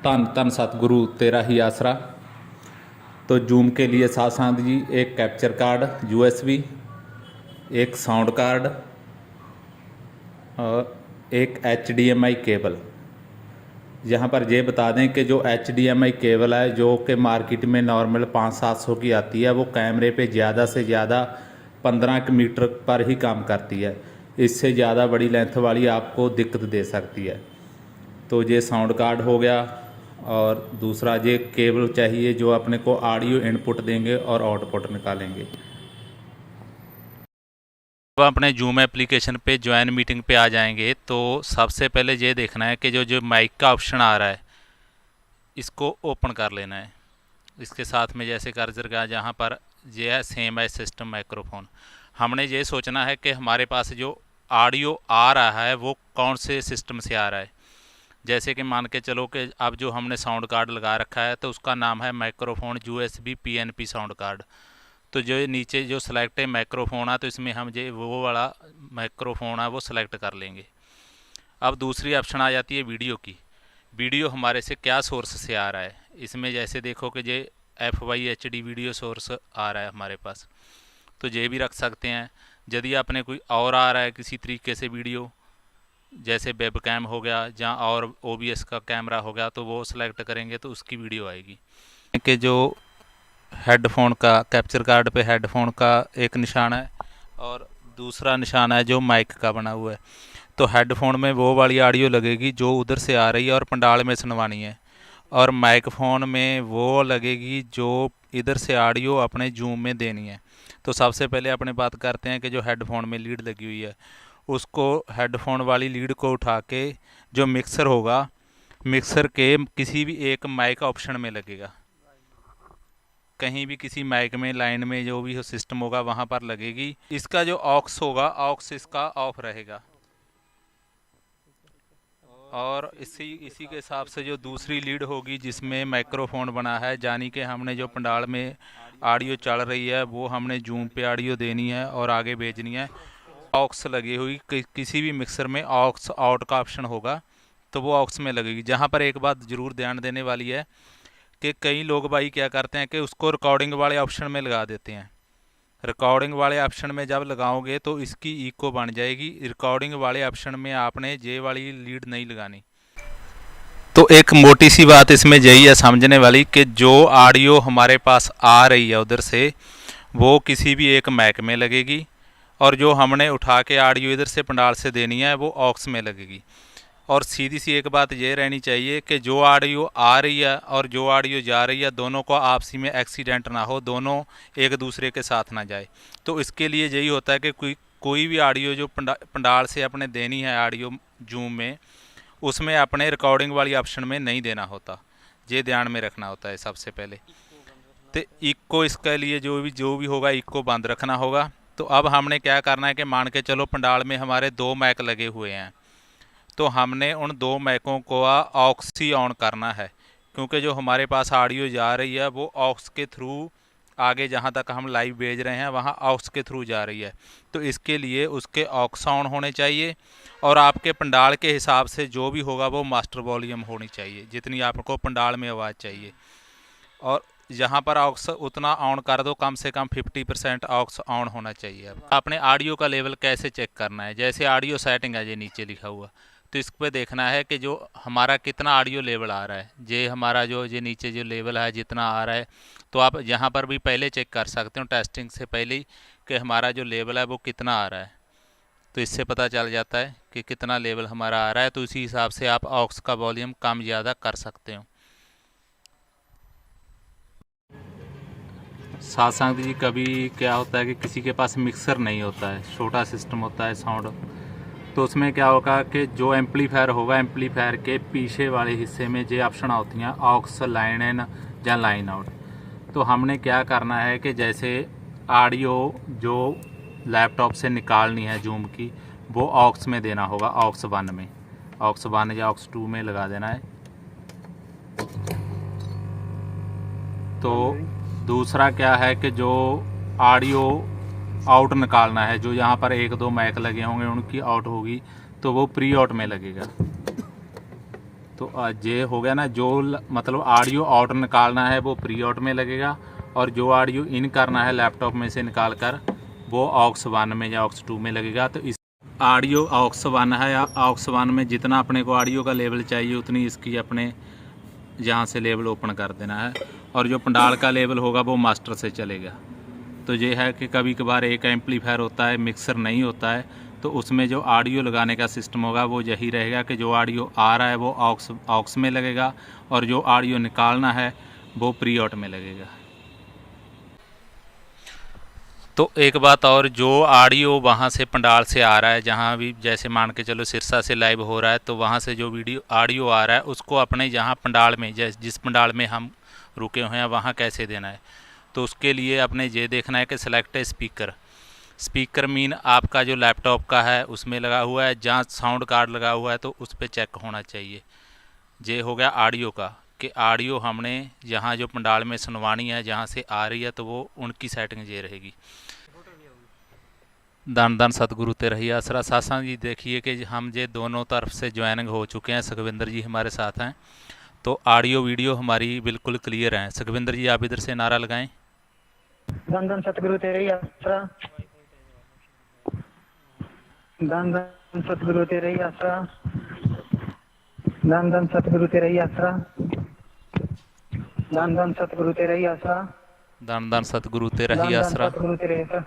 धन धन सतगुरु तेरा ही आसरा। तो जूम के लिए साथ साथ जी एक कैप्चर कार्ड USB, एक साउंड कार्ड और एक HDMI केबल। यहाँ पर ये बता दें कि जो HDMI केबल है जो कि मार्केट में नॉर्मल 500-700 की आती है, वो कैमरे पे ज़्यादा से ज़्यादा 15 मीटर पर ही काम करती है। इससे ज़्यादा बड़ी लेंथ वाली आपको दिक्कत दे सकती है। तो ये साउंड कार्ड हो गया और दूसरा ये केबल चाहिए जो अपने को ऑडियो इनपुट देंगे और आउटपुट निकालेंगे। जब अपने जूम एप्लीकेशन पे ज्वाइन मीटिंग पे आ जाएंगे तो सबसे पहले ये देखना है कि जो माइक का ऑप्शन आ रहा है इसको ओपन कर लेना है। इसके साथ में जैसे कर्सर का जहाँ पर ये है सेम है सिस्टम माइक्रोफोन। हमने ये सोचना है कि हमारे पास जो ऑडियो आ रहा है वो कौन से सिस्टम से आ रहा है। जैसे कि मान के चलो कि अब जो हमने साउंड कार्ड लगा रखा है तो उसका नाम है microphone USB PNP sound card. तो जो नीचे जो सेलेक्ट है माइक्रोफोन है तो इसमें हम जो वो वाला माइक्रोफोन है वो सिलेक्ट कर लेंगे। अब दूसरी ऑप्शन आ जाती है वीडियो की। वीडियो हमारे से क्या सोर्स से आ रहा है। इसमें जैसे देखो कि ये FYHD वीडियो सोर्स आ रहा है हमारे पास, तो ये भी रख सकते हैं। यदि आपने कोई और आ रहा है किसी तरीके से वीडियो, जैसे वेब कैम हो गया जहाँ और OBS का कैमरा हो गया, तो वो सिलेक्ट करेंगे तो उसकी वीडियो आएगी। कि जो हेडफोन का कैप्चर कार्ड पे हेडफोन का एक निशान है और दूसरा निशान है जो माइक का बना हुआ है। तो हेडफोन में वो वाली ऑडियो लगेगी जो उधर से आ रही है और पंडाल में सुनवानी है, और माइक्रोफोन में वो लगेगी जो इधर से ऑडियो अपने जूम में देनी है। तो सबसे पहले अपने बात करते हैं कि जो हेडफोन में लीड लगी हुई है उसको हेडफोन वाली लीड को उठा के जो मिक्सर होगा, मिक्सर के किसी भी एक माइक ऑप्शन में लगेगा। कहीं भी किसी माइक में लाइन में जो भी सिस्टम होगा वहाँ पर लगेगी। इसका जो ऑक्स होगा ऑक्स इसका ऑफ रहेगा, और इसी के हिसाब से जो दूसरी लीड होगी जिसमें माइक्रोफोन बना है, यानी कि हमने जो पंडाल में ऑडियो चल रही है वो हमने जूम पे ऑडियो देनी है और आगे भेजनी है। ऑक्स लगी हुई किसी भी मिक्सर में ऑक्स आउट का ऑप्शन होगा तो वो ऑक्स में लगेगी। जहाँ पर एक बात ज़रूर ध्यान देने वाली है कि कई लोग भाई क्या करते हैं कि उसको रिकॉर्डिंग वाले ऑप्शन में लगा देते हैं। रिकॉर्डिंग वाले ऑप्शन में जब लगाओगे तो इसकी इको बन जाएगी। रिकॉर्डिंग वाले ऑप्शन में आपने जे वाली लीड नहीं लगानी। तो एक मोटी सी बात इसमें यही है समझने वाली कि जो ऑडियो हमारे पास आ रही है उधर से वो किसी भी एक मैक में लगेगी, और जो हमने उठा के ऑडियो इधर से पंडाल से देनी है वो ऑक्स में लगेगी। और सीधी सी एक बात ये रहनी चाहिए कि जो ऑडियो आ रही है और जो ऑडियो जा रही है दोनों को आपसी में एक्सीडेंट ना हो, दोनों एक दूसरे के साथ ना जाए। तो इसके लिए यही होता है कि कोई भी ऑडियो जो पंडाल से अपने देनी है ऑडियो जूम में, उसमें अपने रिकॉर्डिंग वाली ऑप्शन में नहीं देना होता। ये ध्यान में रखना होता है सबसे पहले। तो इको इसके लिए जो भी होगा इको बंद रखना होगा। तो अब हमने क्या करना है कि मान के चलो पंडाल में हमारे 2 मैक लगे हुए हैं, तो हमने उन 2 मैकों को ऑक्स ही ऑन करना है, क्योंकि जो हमारे पास ऑडियो जा रही है वो ऑक्स के थ्रू आगे जहाँ तक हम लाइव भेज रहे हैं वहाँ ऑक्स के थ्रू जा रही है। तो इसके लिए उसके ऑक्स ऑन होने चाहिए, और आपके पंडाल के हिसाब से जो भी होगा वो मास्टर वॉल्यूम होनी चाहिए जितनी आपको पंडाल में आवाज़ चाहिए। और जहाँ पर ऑक्स उतना ऑन कर दो, कम से कम 50% ऑक्स ऑन होना चाहिए। आपने ऑडियो का लेवल कैसे चेक करना है, जैसे ऑडियो सेटिंग है ये नीचे लिखा हुआ, तो इस पर देखना है कि जो हमारा कितना ऑडियो लेवल आ रहा है। ये हमारा जो ये नीचे जो लेवल है जितना आ रहा है, तो आप यहाँ पर भी पहले चेक कर सकते हो टेस्टिंग से पहले ही कि हमारा जो लेवल है वो कितना आ रहा है। तो इससे पता चल जाता है कि कितना लेवल हमारा आ रहा है, तो इसी हिसाब से आप ऑक्स का वॉल्यूम कम ज़्यादा कर सकते हो। साथ साथ जी कभी क्या होता है कि किसी के पास मिक्सर नहीं होता है, छोटा सिस्टम होता है साउंड, तो उसमें क्या होगा कि जो एम्पलीफायर होगा एम्पलीफायर के पीछे वाले हिस्से में जो ऑप्शन होती हैं ऑक्स लाइन इन या लाइन आउट। तो हमने क्या करना है कि जैसे ऑडियो जो लैपटॉप से निकालनी है जूम की वो ऑक्स में देना होगा, ऑक्स 1 में, ऑक्स 1 या ऑक्स 2 में लगा देना है। तो दूसरा क्या है कि जो ऑडियो आउट निकालना है, जो यहाँ पर 1-2 मैक लगे होंगे उनकी आउट होगी तो वो प्री आउट में लगेगा। तो ये हो गया ना, जो मतलब ऑडियो आउट निकालना है वो प्री आउट में लगेगा, और जो ऑडियो इन करना है लैपटॉप में से निकाल कर वो ऑक्स 1 में या ऑक्स 2 में लगेगा। तो इस ऑडियो ऑक्स 1 है, या ऑक्स 1 में जितना अपने को ऑडियो का लेवल चाहिए उतनी इसकी अपने यहाँ से लेवल ओपन कर देना है, और जो पंडाल का लेवल होगा वो मास्टर से चलेगा। तो ये है कि कभी कभार एक एम्पलीफायर होता है, मिक्सर नहीं होता है, तो उसमें जो ऑडियो लगाने का सिस्टम होगा वो यही रहेगा कि जो ऑडियो आ रहा है वो ऑक्स में लगेगा, और जो ऑडियो निकालना है वो प्री आउट में लगेगा। तो एक बात और, जो ऑडियो वहाँ से पंडाल से आ रहा है, जहाँ भी जैसे मान के चलो सिरसा से लाइव हो रहा है, तो वहाँ से जो वीडियो ऑडियो आ रहा है उसको अपने यहाँ पंडाल में, जिस पंडाल में हम रुके हुए हैं वहाँ कैसे देना है। तो उसके लिए अपने ये देखना है कि सेलेक्ट स्पीकर। स्पीकर मीन आपका जो लैपटॉप का है उसमें लगा हुआ है, जहाँ साउंड कार्ड लगा हुआ है तो उस पर चेक होना चाहिए। ये हो गया ऑडियो का, कि ऑडियो हमने यहाँ जो पंडाल में सुनवानी है जहाँ से आ रही है तो वो उनकी सेटिंग ये रहेगी। धन धन सतगुरु ते रही आसरा। सासा जी देखिए कि हम ये दोनों तरफ से ज्वाइनिंग हो चुके हैं, सुखविंदर जी हमारे साथ हैं, तो ऑडियो वीडियो हमारी बिल्कुल क्लियर है। सुखविंदर जी आप इधर से नारा लगाएं। धन धन सतगुरु तेरे ही आसरा, धन धन सतगुरु तेरे ही आसरा, धन धन सतगुरु तेरे ही आसरा, धन धन सतगुरु तेरे ही आसरा, धन धन सतगुरु ते रही धन धन आसरा। सतगुरु तेरे ही आसरा।